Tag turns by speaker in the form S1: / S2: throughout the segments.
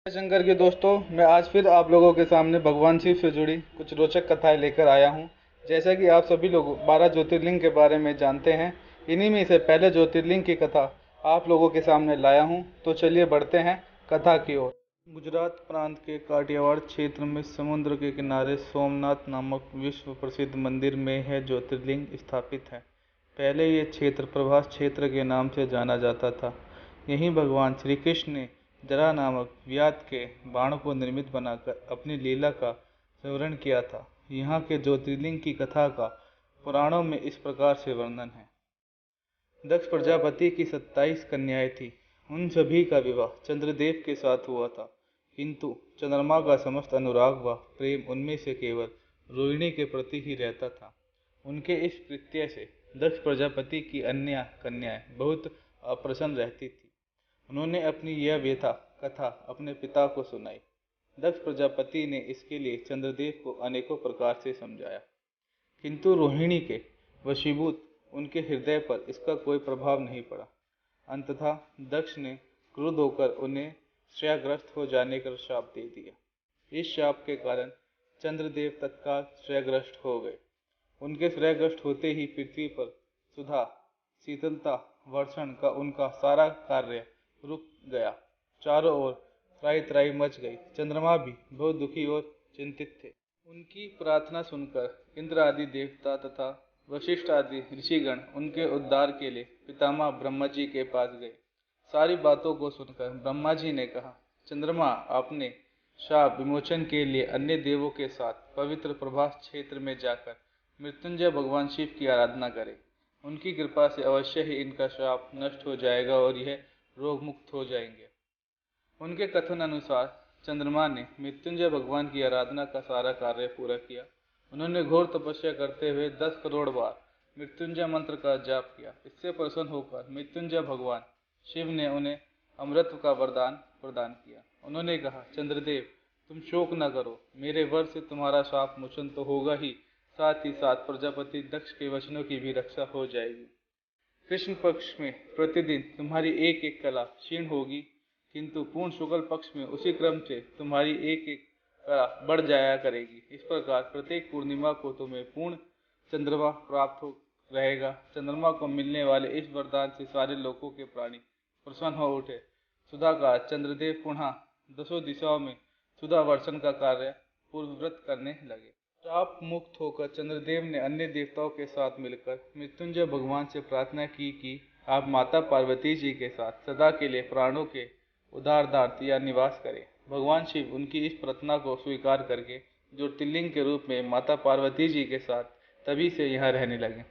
S1: शंकर के दोस्तों, मैं आज फिर आप लोगों के सामने भगवान शिव से जुड़ी कुछ रोचक कथाएं लेकर आया हूं। जैसा कि आप सभी लोग 12 ज्योतिर्लिंग के बारे में जानते हैं, इन्हीं में से पहले ज्योतिर्लिंग की कथा आप लोगों के सामने लाया हूं। तो चलिए बढ़ते हैं कथा की ओर। गुजरात प्रांत के काठियावाड़ क्षेत्र में समुद्र के किनारे सोमनाथ नामक विश्व प्रसिद्ध मंदिर में यह ज्योतिर्लिंग स्थापित है। पहले ये क्षेत्र प्रभास क्षेत्र के नाम से जाना जाता था। यहीं भगवान श्री कृष्ण ने जरा नामक व्याध के बाण को निर्मित बनाकर अपनी लीला का विवरण किया था। यहाँ के ज्योतिर्लिंग की कथा का पुराणों में इस प्रकार से वर्णन है। दक्ष प्रजापति की 27 कन्याएं थी। उन सभी का विवाह चंद्रदेव के साथ हुआ था, किंतु चंद्रमा का समस्त अनुराग व प्रेम उनमें से केवल रोहिणी के प्रति ही रहता था। उनके इस कृत्य से दक्ष प्रजापति की अन्य कन्याएं बहुत अप्रसन्न रहती थी। उन्होंने अपनी यह व्यथा कथा अपने पिता को सुनाई। दक्ष प्रजापति ने इसके लिए चंद्रदेव को अनेकों प्रकार से समझाया, किंतु रोहिणी के वशीभूत उनके हृदय पर इसका कोई प्रभाव नहीं पड़ा। अंततः दक्ष ने क्रुद्ध होकर उन्हें श्रेयग्रस्त हो जाने का शाप दे दिया। इस शाप के कारण चंद्रदेव तत्काल श्रेयग्रस्त हो गए। उनके श्रेयग्रस्त होते ही पृथ्वी पर सुधा, शीतलता, वर्षण का उनका सारा कार्य रुक गया। चारों ओर त्राई त्राई मच गई। चंद्रमा भी बहुत दुखी और चिंतित थे। उनकी प्रार्थना सुनकर इंद्र आदि देवता तथा वशिष्ठ आदि ऋषिगण उनके उद्धार के लिए पितामह ब्रह्मा जी के पास गए। सारी बातों को सुनकर ब्रह्मा जी ने कहा, चंद्रमा, आपने शाप विमोचन के लिए अन्य देवों के साथ पवित्र प्रभास क्षेत्र में जाकर मृत्युंजय भगवान शिव की आराधना करें। उनकी कृपा से अवश्य ही इनका शाप नष्ट हो जाएगा और यह रोग मुक्त हो जाएंगे। उनके कथन अनुसार चंद्रमा ने मृत्युंजय भगवान की आराधना का सारा कार्य पूरा किया। उन्होंने घोर तपस्या करते हुए 10 करोड़ बार मृत्युंजय मंत्र का जाप किया। इससे प्रसन्न होकर मृत्युंजय भगवान शिव ने उन्हें अमृत का वरदान प्रदान किया। उन्होंने कहा, चंद्रदेव, तुम शोक न करो, मेरे वर से तुम्हारा शाप मोचन तो होगा ही, साथ ही साथ प्रजापति दक्ष के वचनों की भी रक्षा हो जाएगी। कृष्ण पक्ष में प्रतिदिन तुम्हारी एक एक कला क्षीण होगी, किंतु पूर्ण शुक्ल पक्ष में उसी क्रम से तुम्हारी एक एक कला बढ़ जाया करेगी। इस प्रकार प्रत्येक पूर्णिमा को तुम्हें पूर्ण चंद्रमा प्राप्त हो रहेगा। चंद्रमा को मिलने वाले इस वरदान से सारे लोगों के प्राणी प्रसन्न हो उठे। सुधा का चंद्रदेव पुनः दसों दिशाओं में सुधा वर्षण का कार्य पूर्ववत करने लगे। शाप मुक्त होकर चंद्रदेव ने अन्य देवताओं के साथ मिलकर मृत्युंजय भगवान से प्रार्थना की कि आप माता पार्वती जी के साथ सदा के लिए प्राणों के उद्धारार्थ या निवास करें। भगवान शिव उनकी इस प्रार्थना को स्वीकार करके ज्योतिर्लिंग के रूप में माता पार्वती जी के साथ तभी से यहाँ रहने लगे।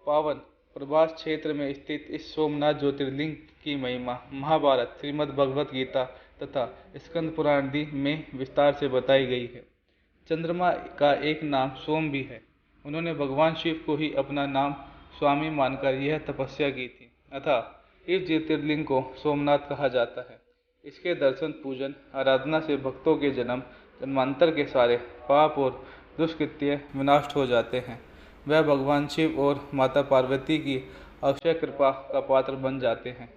S1: पावन प्रभास क्षेत्र में स्थित इस सोमनाथ ज्योतिर्लिंग की महिमा महाभारत, श्रीमद् भगवत गीता तथा स्कंद पुराण आदि में विस्तार से बताई गई है। चंद्रमा का एक नाम सोम भी है। उन्होंने भगवान शिव को ही अपना नाम स्वामी मानकर यह तपस्या की थी। अतः इस ज्योतिर्लिंग को सोमनाथ कहा जाता है। इसके दर्शन, पूजन, आराधना से भक्तों के जन्म जन्मांतर के सारे पाप और दुष्कृत्य विनाश हो जाते हैं। वह भगवान शिव और माता पार्वती की अक्षय कृपा का पात्र बन जाते हैं।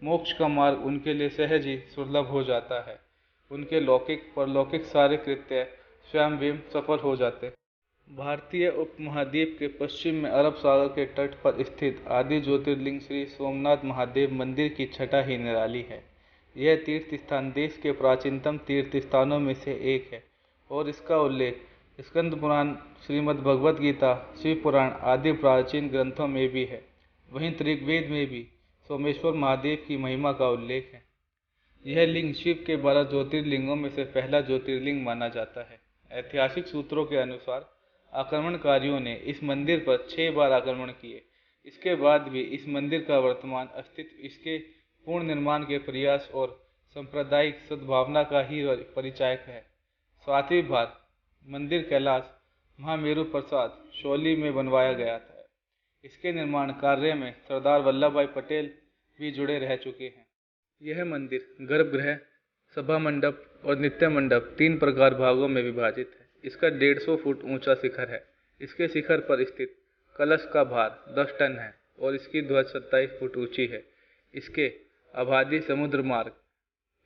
S1: मोक्ष का मार्ग उनके लिए सहज ही सुलभ हो जाता है। उनके लौकिक परलौकिक सारे कृत्य स्वयं सफल हो जाते हैं। भारतीय उपमहाद्वीप के पश्चिम में अरब सागर के तट पर स्थित आदि ज्योतिर्लिंग श्री सोमनाथ महादेव मंदिर की छटा ही निराली है। यह तीर्थ स्थान देश के प्राचीनतम तीर्थ स्थानों में से एक है और इसका उल्लेख स्कंद पुराण, श्रीमद् भगवत गीता, शिव पुराण आदि प्राचीन ग्रंथों में भी है। वहीं ऋग्वेद में भी सोमेश्वर महादेव की महिमा का उल्लेख है। यह लिंग शिव के 12 ज्योतिर्लिंगों में से पहला ज्योतिर्लिंग माना जाता है। ऐतिहासिक सूत्रों के अनुसार आक्रमणकारियों ने इस मंदिर पर 6 बार आक्रमण किए। इसके बाद भी इस मंदिर का वर्तमान अस्तित्व इसके पूर्ण निर्माण के प्रयास और सांप्रदायिक सद्भावना का ही परिचायक है। 7वीं बार मंदिर कैलाश महामेरु प्रसाद शौली में बनवाया गया था। इसके निर्माण कार्य में सरदार वल्लभ भाई पटेल भी जुड़े रह चुके हैं। यह मंदिर गर्भगृह, सभा मंडप और नित्य मंडप 3 प्रकार भागों में विभाजित है। इसका 150 फुट ऊंचा शिखर है। इसके शिखर पर स्थित कलश का भार 10 टन है और इसकी ध्वज 27 फुट ऊंची है। इसके आबादी समुद्र मार्ग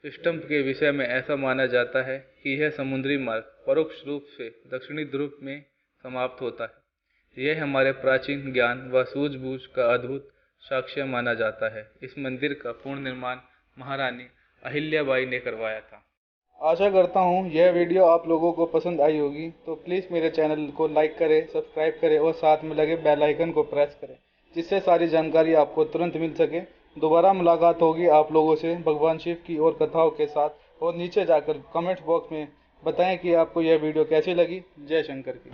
S1: सिस्टम के विषय में ऐसा माना जाता है कि यह समुद्री मार्ग परोक्ष रूप से दक्षिणी ध्रुव में समाप्त होता है। यह हमारे प्राचीन ज्ञान व सूझबूझ का अद्भुत साक्ष्य माना जाता है। इस मंदिर का पूर्ण निर्माण महारानी अहिल्याबाई ने करवाया था। आशा करता हूँ यह वीडियो आप लोगों को पसंद आई होगी, तो प्लीज़ मेरे चैनल को लाइक करें, सब्सक्राइब करें और साथ में लगे बेल आइकन को प्रेस करें, जिससे सारी जानकारी आपको तुरंत मिल सके। दोबारा मुलाकात होगी आप लोगों से भगवान शिव की और कथाओं के साथ, और नीचे जाकर कमेंट बॉक्स में बताएं कि आपको यह वीडियो कैसी लगी। जय शंकर की।